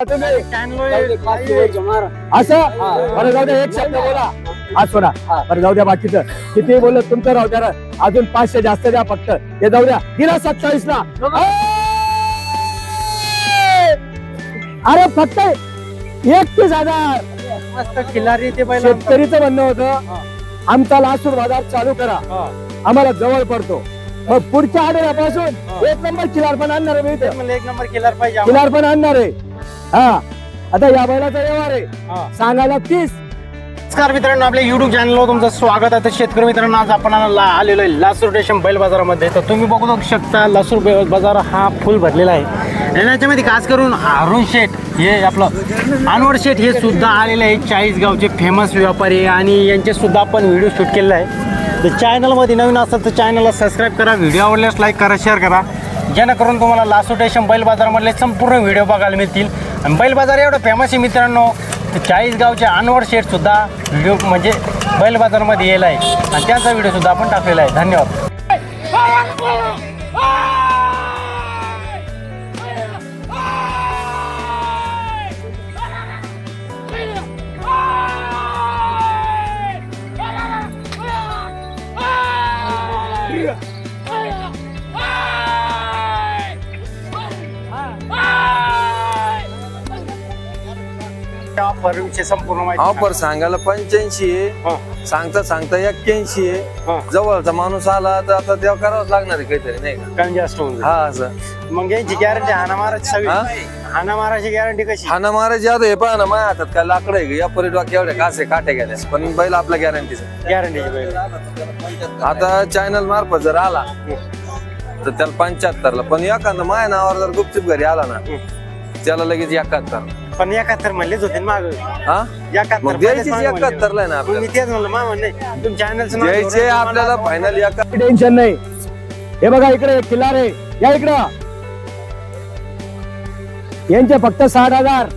असं बरं जाऊ द्या, एक शब्द बोला आज सोडा. बरं जाऊ द्या, बाकीचं किती बोलत तुमचं राहू द्या. अजून 500 जास्त द्या फक्त, हे जाऊ द्या. दिला 27 ला. अरे फक्त 31,000. मस्त खिलारी ते बैल. शेतकरीचं म्हणणं होतं आमचा लासूर बाजार चालू करा, आम्हाला जवळ पडतो. मग पुढच्या आठवड्यापासून 1 नंबर खिलार पण आणणार आहे. मी मला 1 नंबर खिलार पाहिजे. खिलार पण आणणार आहे. हा आता या बैलाचा व्यवहार आहे सांगायला 30. नमस्कार मित्रांनो, आपल्या युट्यूब चॅनलवर तुमचं स्वागत आहे. तर शेतकरी मित्रांनो, आज आपण आलेलो आहे लासूर स्टेशन बैल बाजारामध्ये. तर तुम्ही बघू शकता लासूर बैल बाजार हा फुल भरलेला आहे. आणि याच्यामध्ये खास करून अरुण शेठ हे आपलं अनवर शेठ हे सुद्धा आलेले आहे. 40 गावचे फेमस व्यापारी, आणि यांचे सुद्धा आपण व्हिडिओ शूट केलेला आहे. तर चॅनलमध्ये नवीन असेल तर चॅनलला सबस्क्राईब करा, व्हिडिओ आवडल्यास लाईक करा, शेअर करा, जेणेकरून तुम्हाला लासूर स्टेशन बैल बाजारामधले संपूर्ण व्हिडिओ बघायला मिळतील. आणि बैल बाजार एवढं फेमस आहे मित्रांनो, 40 गावचे अनवर शेठ सुद्धा व्हिडिओ म्हणजे बैल बाजारमध्ये येईल आहे, आणि त्यांचा व्हिडिओ सुद्धा आपण टाकलेला आहे. धन्यवाद. संपूर्ण माहिती ऑफर सांगायला 85 आहे, सांगता सांगता 81 आहे. जवळचा माणूस आला तर आता तेव्हा करावंच लागणार आहे काहीतरी, नाही का? कमी जास्त होऊन हा असं मग यांची गॅरंटी हाना मारायची सगळी. हाना मारायची गॅरंटी कशी? हाना महाराज आता हे पहा ना, माझ्या हातात काय लाकडं आहे या परिडॉक एवढ्या कासे काट्या गेल्या, पण बैल आपल्या गॅरंटीचा. गॅरंटीची बैल. आता चॅनल मार्फत जर आला तर त्याला 75 ला, पण एखादा माझ्या नावावर जर गुपचूप घरी आला ना त्याला लगेच 71. पण 71 म्हणलेच होते माग. हा मग द्यायची 71 ला ना मी तेच म्हणलं मा म्हणणे तुमच्या चॅनलचं द्यायचे आपल्याला फायनल. टेन्शन नाही. हे बघा इकडे खिल्लार आहे, या इकडं. यांचे फक्त 60,000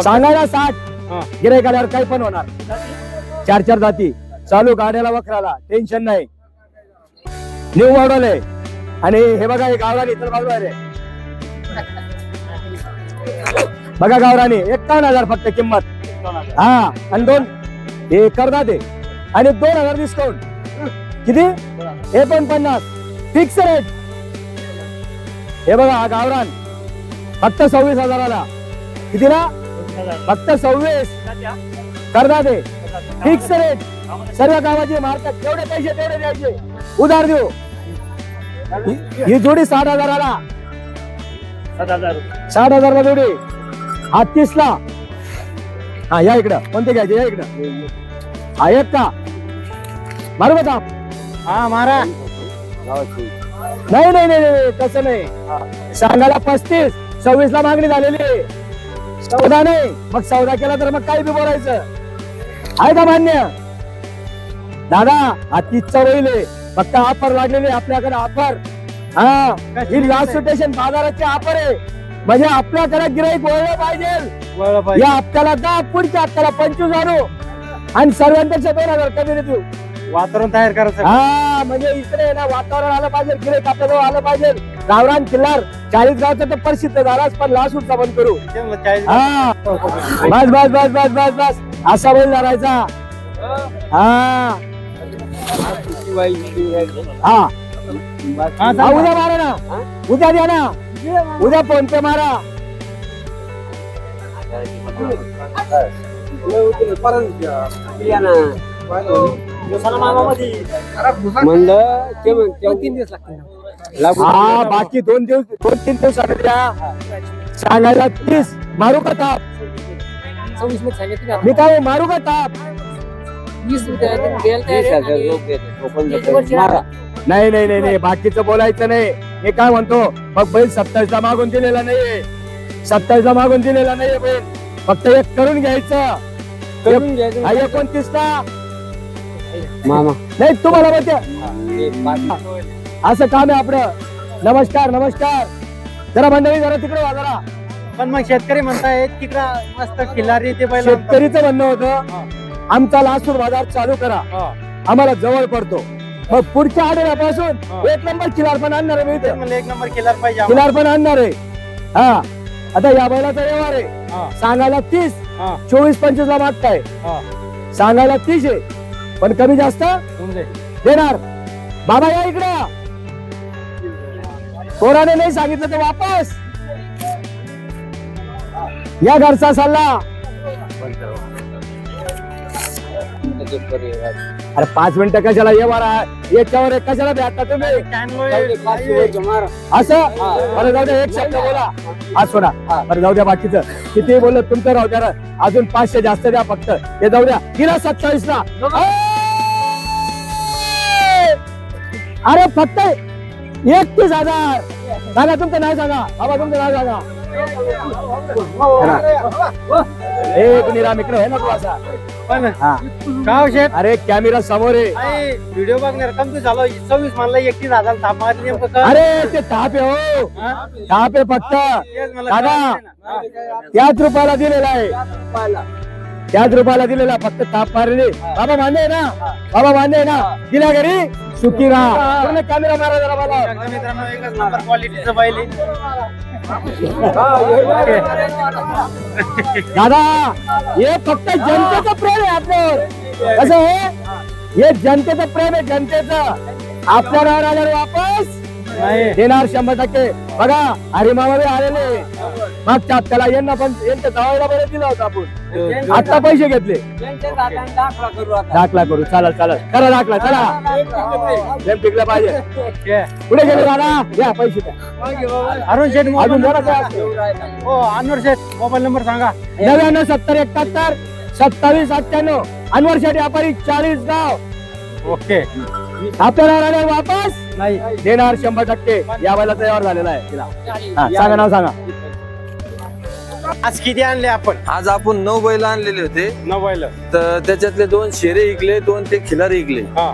सांगायला 60. गिराईकाल्यावर काही पण होणार. 4 जाती चालू गाड्याला वखराला टेन्शन नाही. न्यू मॉडेल आहे. आणि हे बघा हे गावरानी इतर बाजू आहे. बघा गावरानी 51,000 फक्त किंमत. हा आणि 2 हे करतात ते, आणि 2,000 डिस्काउंट. किती? 49 फिक्स रेट. हे बघा हा गावरान फक्त 26,000ला. कितीला? फक्त 26 करतात ते, फिक्स रेट. सर्व गावाचे मारतात, जेवढे पैसे तेवढे द्यायचे, उधार देऊ. ही जोडी 60,000ला. 60,000ला जोडी. 30 ला. हा या इकडं. कोणते घ्यायचे? या इकडं. हा एक का मारू का ताप? हा मारा. नाही नाही नाही तसं नाही. सांगायला 35, 26 ला मागणी झालेली. सौदा नाही, मग सौदा केला तर मग काही बी बोलायचं आहे का मान्य? दादा हा 30चा होईल. फक्त ऑफर लागलेली आपल्याकडे. ऑफर हा ही लास्ट स्टेशन बाजाराची ऑफर आहे. म्हणजे आपल्याकडे गिराईक वळलं पाहिजे. या हप्त्याला 10, पुढच्या हप्त्याला 25 आणू, आणि सर्वांपेक्षा 2,000 कमी देऊ. वातावरण तयार करायचं. हा म्हणजे इकडे ना वातावरण आलं पाहिजे, गिराईक आपल्याजवळ आलं पाहिजे. गावरान किल्लार 40 गावचा तर प्रसिद्ध झालाच, पण लासूरचा बंद करू. हा बस बस बस बस बस बस असा बैल धरायचा. हा हा उद्या मारा ना, उद्या द्या ना, उद्या फोन पे मारा. हा बाकी 2 दिवस 2-3 दिवस द्या. सांगायला 30 मारू का ताप? मी काय मारू का ताप? नाही नाही नाही नाही बाकीचं बोलायचं नाही. मी काय म्हणतो, मग बैल 27 ला मागून दिलेला नाहीये. 27 ला मागून दिलेला नाहीये बैल. फक्त एक करून घ्यायचं. 29 ला मामा नाही तुम्हाला माहिती असं काम आहे आपलं. नमस्कार नमस्कार. जरा मंडळी जरा तिकडे वा जरा. पण मग शेतकरी म्हणतायत तिकडं मस्त खिलारी ते बैल. शेतकरीचं म्हणणं होतं आमचा लासूर बाजार चालू करा, आम्हाला जवळ पडतो. मग पुढच्या आठवड्यापासून 1 नंबर खिलार पण आणणार आहे. मला 1 नंबर खिलार पाहिजे. खिलार पण आणणार आहे. हा आता या बैलाचा व्यवहार आहे हा, सांगायला 30, हा, 24-25 ला मागताय, हा. सांगायला 30 आहे, पण कमी जास्त होऊन जाईल. देणार. बाबा या इकडं, पोराने नाही सांगितलं तर वापस या, घरचा सल्ला. अरे 5 मिनिटं कशाला व्यवहार आहे? याच्यावर कशाला भेटता तुम्ही असं? बरं जाऊ द्या, एक शब्द बोला. आज सोडा, बरं जाऊ द्या, बाकीचं किती बोललं तुमचं राहू द्या. अजून 500 जास्त द्या फक्त, हे जाऊ द्या. किला 27 ला. अरे फक्त 31,000 सांगा. तुमचं नाव सांगा बाबा, तुमचं नाव सांगा. एक निराम इकडे आहे ना तू असा. पण हा, गाव शेत अरे कॅमेरा समोर आहे. व्हिडिओ बघणार कम तू झालं 26 म्हणला 31,000 थाप मारली नेमकं काय? अरे ते ताप आहे हो, हा? ताप आहे फक्त. तेच मला दादा, कळलं नाही ना. त्याच रुपयाला दिलेला आहे, त्याच रुपयाला दिलेला, फक्त ताप मारले. बाबा मान्य आहे ना? बाबा मान्य आहे ना? दिल्या घरी सुखी राहा. पूर्ण कॅमेरा मारा जरा मला. हा. मित्रांनो एकच नंबर क्वालिटीचं बैल आहे. दादा, हे फक्त जनतेचं प्रेम आहे आपल्यावर. कसं आहे? हे जनतेचं प्रेम आहे, जनतेचं. आपल्या नावावर आल्यावर वापस नाही. देणार 100%. बघा हरिमामा बी आलेले मागच्या हप्त्याला, यांना पण यांच्या जावायला बरं दिला होता आपण. आता पैसे घेतले, दाखला करू. चालेल चालेल, करा दाखला. चला प्रेम टिकलं पाहिजे. पुढे गेले दादा, घ्या पैसे द्या. अरुण शेठ अजून जरा काय असतं? हो अनवर शेठ मोबाईल नंबर सांगा. 99 70 71 27 98. अनवर शेठ व्यापारी 40 गाव. ओके. आपल्याला आल्यावर वापस नाही देणार 100%. या बैलाचा व्यवहार झालेला आहे तिला. हा, सांगा नाव सांगा. आज किती आणले आपण? आज आपण 9 बैल आणलेले होते, 9 बैल. तर त्याच्यातले 2 शेरे इकले, 2 ते खिलारी इकले, हा,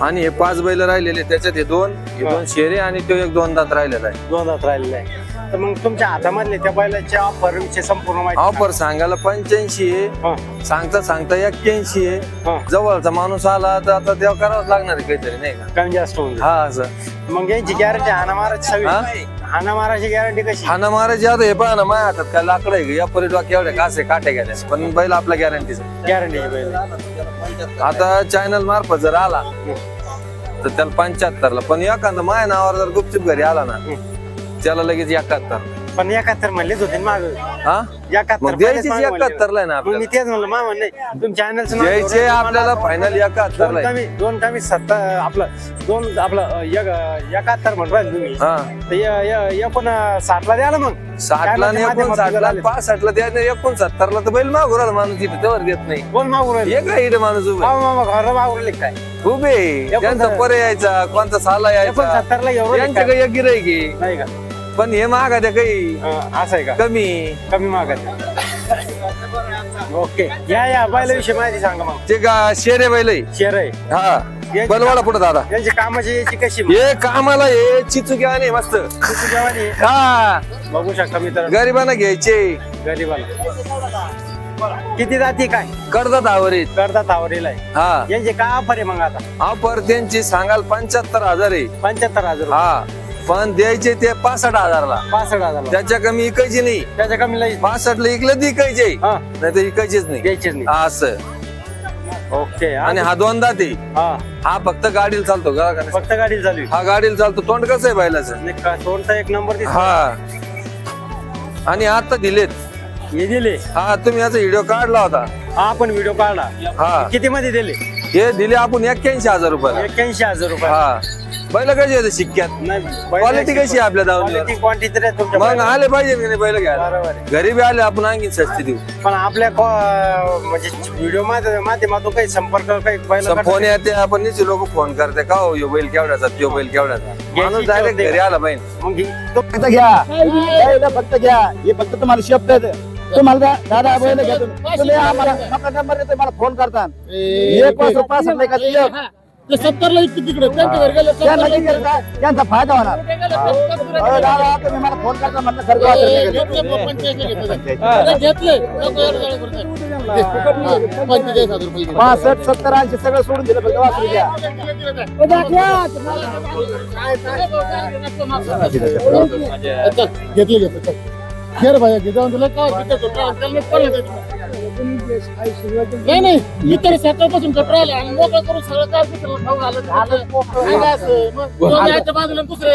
आणि हे 5 बैल राहिलेले. त्याच्यात हे 2 शेरे आणि तो एक 2 दात राहिलेला आहे. 2 दात राहिलेले आहे. तर मग तुमच्या हातामधले त्या बैलाच्या ऑफर विषयी संपूर्ण माहिती ऑफर सांगायला 85 आहे, हा, सांगता सांगता 81 आहे. हा. जवळचा माणूस आला तर आता तेव्हा करावंच लागणार आहे काहीतरी, नाही का? कमी जास्त होऊन जाईल. हा, असं मग यांची गॅरंटी हाना मारायची सगळी. हा? हाना मारायची गॅरंटी कशी? हाना महाराज आता हे पहा ना, माझ्या हातात काय लाकडं आहे का? या परिडॉक एवढ्या कासे काटे गेल्या, पण बैल आपल्या गॅरंटीचा. गॅरंटी बैल. आता चॅनल मार्फत जर आला तर त्याला 75 ला, पण एखादा माझ्या नावावर जर गुपचूप घरी आला ना त्याला लगेच 71. पण 71 म्हणलेच होते ना माग. हा, 71 मग द्यायचीच 71 ला आहे ना मग मी आपल्याला. तेच म्हणलं मा म्हणले तुम चॅनलचं नाव द्यायचे एवढं आपल्याला तुम्हाला फायनल 71 ला आहे. दोन कमी 70 आपलं 2 आपलं 71 म्हणून राहिले तुम्ही. हा, तर पण 60 ला द्या ना मग. 60 ला आणि 59 ला, 65 ला द्यायचं, 69 ला तर बैल मागू राहिला माणूस, इथे त्यावर देत नाही. कोण मागू राहिले? हे काय इथे माणूस उभे मामा घर मागू राहिले काय? उभे, त्यांचा परे यायचा, कोणता साला यायचा, 70 ला एवढं त्यांच्या काही गिराईक आहे. नाही का? पण हे महाग आहे काही असं आहे का? कमी. कमी मागत. ओके. या बैलाविषयी माहिती सांगा मग. ते का शेरे बैल आहे. शेर आहे. हा, बलवाडा पुढे दादा. यांची कामाची याची कशी मग? हे कामाला हे चिचुकी आणि मस्त. किती जेवणी? हा, बघू शकता मित्रांनो. गरिबांना घ्यायचे. गरीबाला किती जाती काय कर्जात आवरीत. करतात आवरेल आहे. हा, यांचे काय ऑफर आहे मग आता? ऑफर त्यांची सांगाल 75,000 आहे. 75,000. हा, पण द्यायचे ते 65,000 ला. 65,000. त्याच्या कमी इकायची नाही. त्याच्या कमी लई 65 ला इकलं तर इकायचे, हा नाही तर इकायचीच नाही. घ्यायचेच नाही. असं. ओके. आणि हा 2 दात आहे. हा हा फक्त गाडीला चालतो का? फक्त गाडी चालू आहे. हा गाडीला चालतो. तोंड कसं आहे बैलाचं? नाही का? तोंडचा एक नंबर दिसतो. हा, आणि आता दिलेत. हे दिले. हा, तुम्ही याचा व्हिडिओ काढला होता. हा आपण व्हिडिओ काढला. हा, किती मध्ये दिले? हे दिले आपण 81,000 रुपयाला. 81,000 रुपये. हा, बैल कशी होते शिक्क्यात? क्वालिटी कशी आहे आपल्या दावणीला? क्वांटिटी तुमच्या मग बैलाची. आले पाहिजे की नाही बैल घ्यायला? बरोबर आहे. घरी बी आले आपण आणखी सस्ती देऊ. पण आपल्या म्हणजे व्हिडिओ माध्यमातून काही संपर्क काही बैल फोन येते, आपण निश्चित लोक फोन करते का हो, यो बैल केवढ्याचा, तो बैल केवढ्याचा. माणूस डायरेक्ट घरी आला पाहिजे. मग फक्त घ्या, फक्त घ्या. हे फक्त तुम्हाला शब्द आहे. तुम्हाला दादा बैल घ्या तुम्ही आम्हाला आपला नंबर देतो, मला फोन करता. 1 नाही का ते एक. ते 70 ला इतकी तिकडे त्यांच्या घरी गेले, 70 त्यांना ला किती करता? त्यांचा फायदा होणार. कुठे गेले? 70 ला अहो, दादा तुम्ही मला फोन करता म्हणलं खर्च वाचत नाही घेतले, गेले. 45 ला घेतले. नाही, घेतले. नको यार गाडी करताय. 45,000 रुपये दिले. 65 70 80 सगळं सोडून दिलं फक्त वाचू द्या. चल, घेतले चल. खेळ भाई जाऊन तुला काय विचारतो त्याला मी पळलं देतो. नाही नाही इतर सकाळपासून कटरायला आणि मोकळं करून सगळं काय दुसरं खाऊ घालत असं मग दोन याच्या बाजूला दुसरे